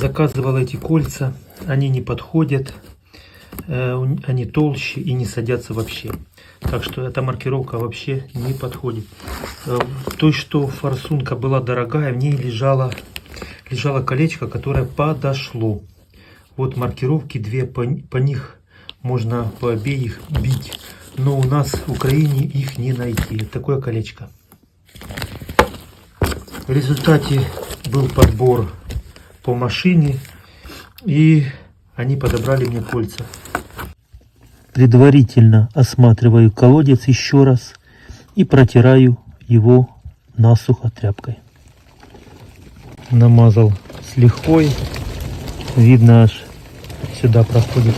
Заказывал эти кольца, они не подходят, они толще и не садятся вообще. Так что эта маркировка вообще не подходит. То, что форсунка была дорогая, в ней лежало колечко, которое подошло. Вот маркировки две, по них можно по обеих бить. Но у нас в Украине их не найти. Такое колечко. В результате был подбор по машине, и они подобрали мне кольца. Предварительно осматриваю колодец еще раз и протираю его насухо тряпкой. Намазал с лихвой, видно аж сюда проходит.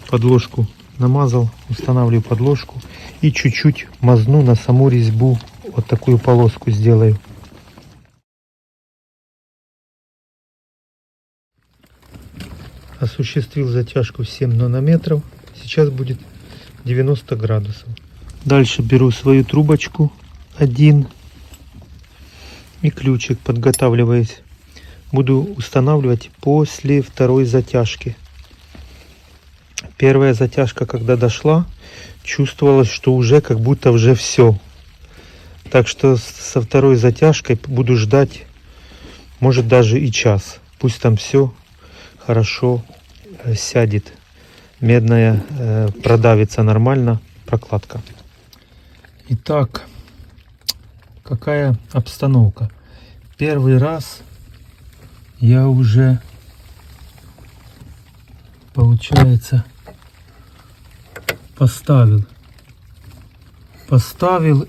Подложку намазал, устанавливаю подложку и чуть-чуть мазну на саму резьбу, вот такую полоску сделаю. Осуществил затяжку в 7 нанометров. Сейчас будет 90 градусов. Дальше беру свою трубочку 1 и ключик, подготавливаясь. Буду устанавливать после второй затяжки. Первая затяжка, когда дошла, чувствовалось, что уже как будто уже все. Так что со второй затяжкой буду ждать, может даже и час. Пусть там все хорошо сядет. Медная продавится нормально, прокладка. Итак, какая обстановка? Первый раз я уже, получается, поставил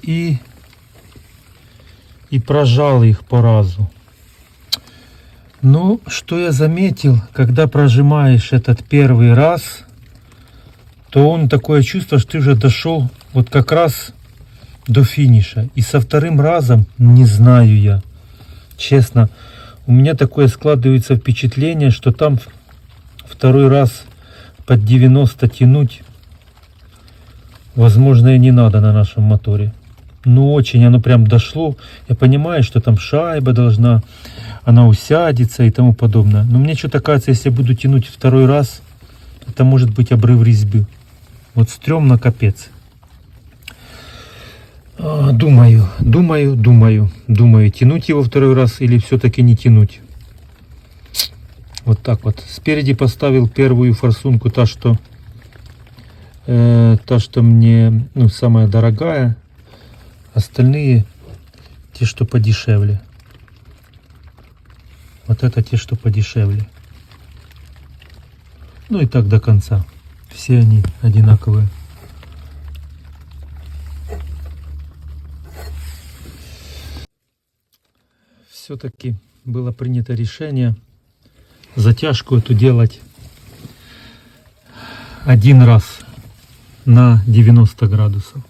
и прожал их по разу. Но что я заметил, когда прожимаешь этот первый раз, то он такое чувство, что ты уже дошел вот как раз до финиша. И со вторым разом, не знаю я, честно, у меня такое складывается впечатление, что там второй раз под 90 тянуть, возможно, и не надо на нашем моторе. Ну, очень оно прям дошло. Я понимаю, что там шайба должна, она усядется и тому подобное. Но мне что-то кажется, если я буду тянуть второй раз, это может быть обрыв резьбы. Вот стрёмно капец. Думаю, тянуть его второй раз или все-таки не тянуть. Вот так вот. Спереди поставил первую форсунку, та, что мне, ну, самая дорогая. Остальные те, что подешевле. Вот это те, что подешевле. Ну и так до конца. Все они одинаковые. Все-таки было принято решение затяжку эту делать один раз на 90 градусов.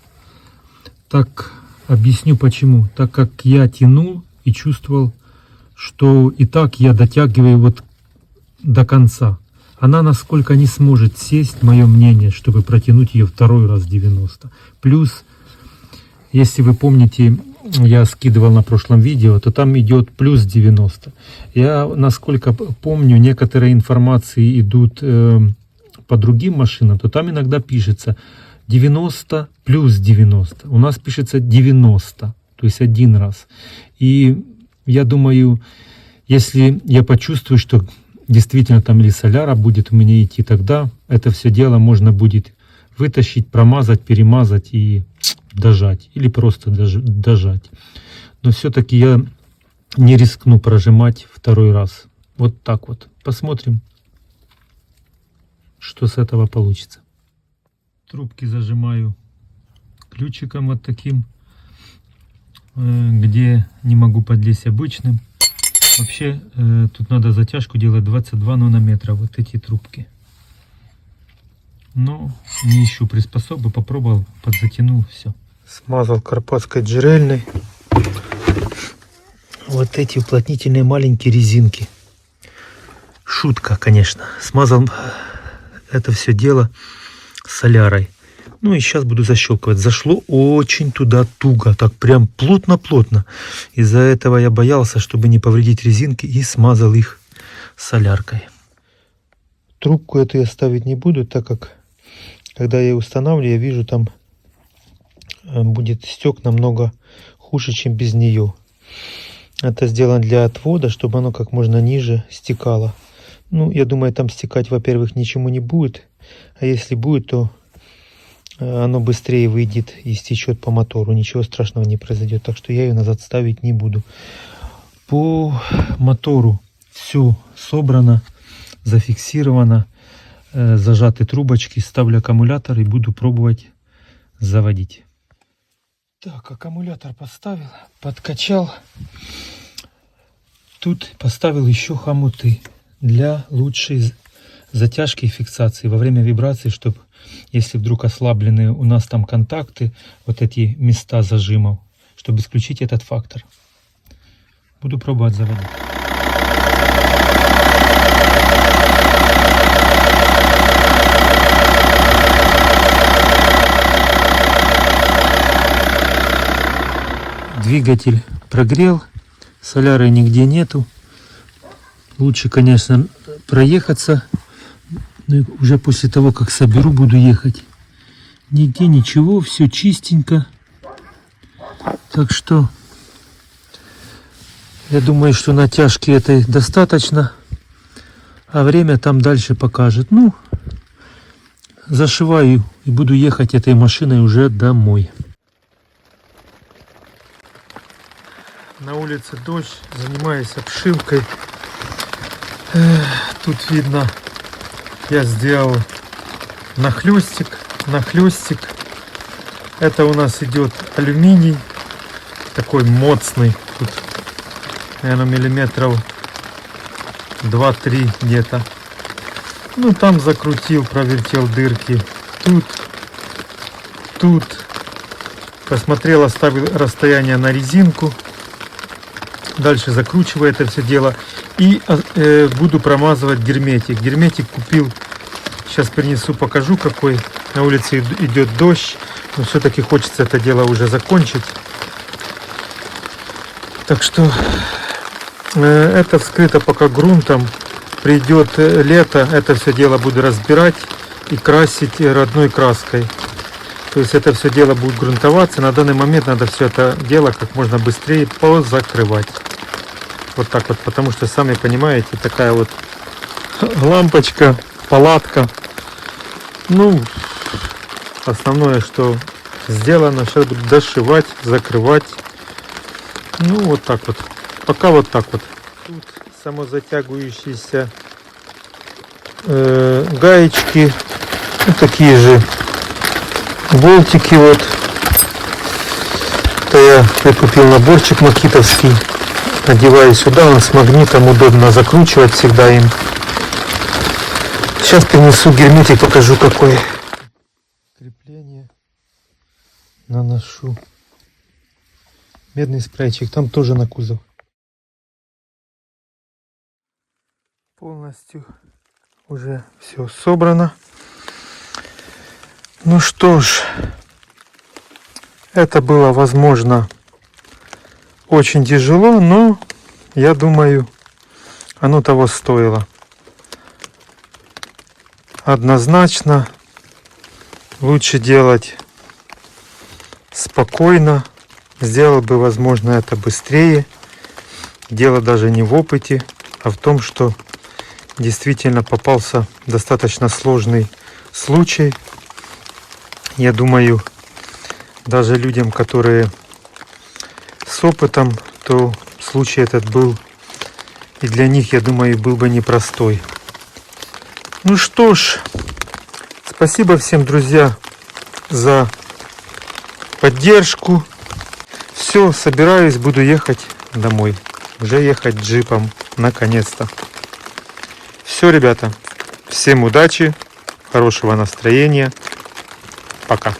Так, объясню почему. Так как я тянул и чувствовал, что и так я дотягиваю вот до конца. Она насколько не сможет сесть, мое мнение, чтобы протянуть ее второй раз 90. Плюс, если вы помните, я скидывал на прошлом видео, то там идет плюс 90. Я, насколько помню, некоторые информации идут по другим машинам, то там иногда пишется 90 плюс 90. У нас пишется 90, то есть один раз. И я думаю, если я почувствую, что действительно там или соляра будет у меня идти, тогда это все дело можно будет вытащить, промазать, перемазать и дожать. Или просто дожать. Но все-таки я не рискну прожимать второй раз. Вот так вот. Посмотрим, что с этого получится. Трубки зажимаю ключиком вот таким, где не могу подлезть обычным. Вообще тут надо затяжку делать 22 нанометра, вот эти трубки. Но не ищу приспособы, попробовал, подзатянул, все. Смазал карпатской джерельной вот эти уплотнительные маленькие резинки. Шутка, конечно. Смазал это все дело солярой. Ну и сейчас буду защелкивать. Зашло очень туда туго, так прям плотно-плотно. Из-за этого я боялся, чтобы не повредить резинки, и смазал их соляркой. Трубку эту я ставить не буду, так как когда я устанавливаю, я вижу, там будет стек намного хуже, чем без нее. Это сделано для отвода, чтобы оно как можно ниже стекало. Ну, я думаю, там стекать, во-первых, ничему не будет. А если будет, то оно быстрее выйдет и стечет по мотору. Ничего страшного не произойдет. Так что я ее назад ставить не буду. По мотору все собрано, зафиксировано. Зажаты трубочки. Ставлю аккумулятор и буду пробовать заводить. Так, аккумулятор поставил, подкачал. Тут поставил еще хомуты для лучшей затяжки и фиксации во время вибрации, чтобы, если вдруг ослаблены у нас там контакты, вот эти места зажимов, чтобы исключить этот фактор. Буду пробовать заводить. Двигатель прогрел, соляры нигде нету. Лучше, конечно, проехаться. Но уже после того, как соберу, буду ехать. Нигде ничего, все чистенько. Так что я думаю, что натяжки этой достаточно. А время там дальше покажет. Ну, зашиваю и буду ехать этой машиной уже домой. На улице дождь, занимаюсь обшивкой. Тут видно, я сделал нахлестик. Это у нас идет алюминий, такой моцный. Тут, наверное, миллиметров 2-3 где-то. Ну, там закрутил, провертел дырки. Тут. Посмотрел, оставил расстояние на резинку. Дальше закручиваю это все дело. И буду промазывать герметик. Герметик купил. Сейчас принесу, покажу какой. На улице идет дождь. Но все-таки хочется это дело уже закончить. Так что это вскрыто пока грунтом. Придет лето, это все дело буду разбирать и красить родной краской. То есть это все дело будет грунтоваться. На данный момент надо все это дело как можно быстрее позакрывать. Вот так вот, потому что, сами понимаете, такая вот лампочка, палатка. Ну, основное, что сделано, сейчас буду дошивать, закрывать. Ну, вот так вот. Пока вот так вот. Тут самозатягивающиеся гаечки. Вот такие же болтики вот. Это я прикупил наборчик макитовский. Надеваю сюда, он с магнитом, удобно закручивать всегда им. Сейчас принесу герметик, покажу какой. Крепление наношу. Медный спрейчик, там тоже на кузов. Полностью уже все собрано. Ну что ж, это было, возможно, очень тяжело, но я думаю, оно того стоило. Однозначно лучше делать спокойно. Сделал бы, возможно, это быстрее. Дело даже не в опыте, а в том, что действительно попался достаточно сложный случай. Я думаю, даже людям, которые с опытом, то случай этот был, и для них, я думаю, был бы непростой. Ну что ж, спасибо всем, друзья, за поддержку. Все, собираюсь, буду ехать домой. Уже ехать джипом, наконец-то. Все, ребята, всем удачи, хорошего настроения. Пока.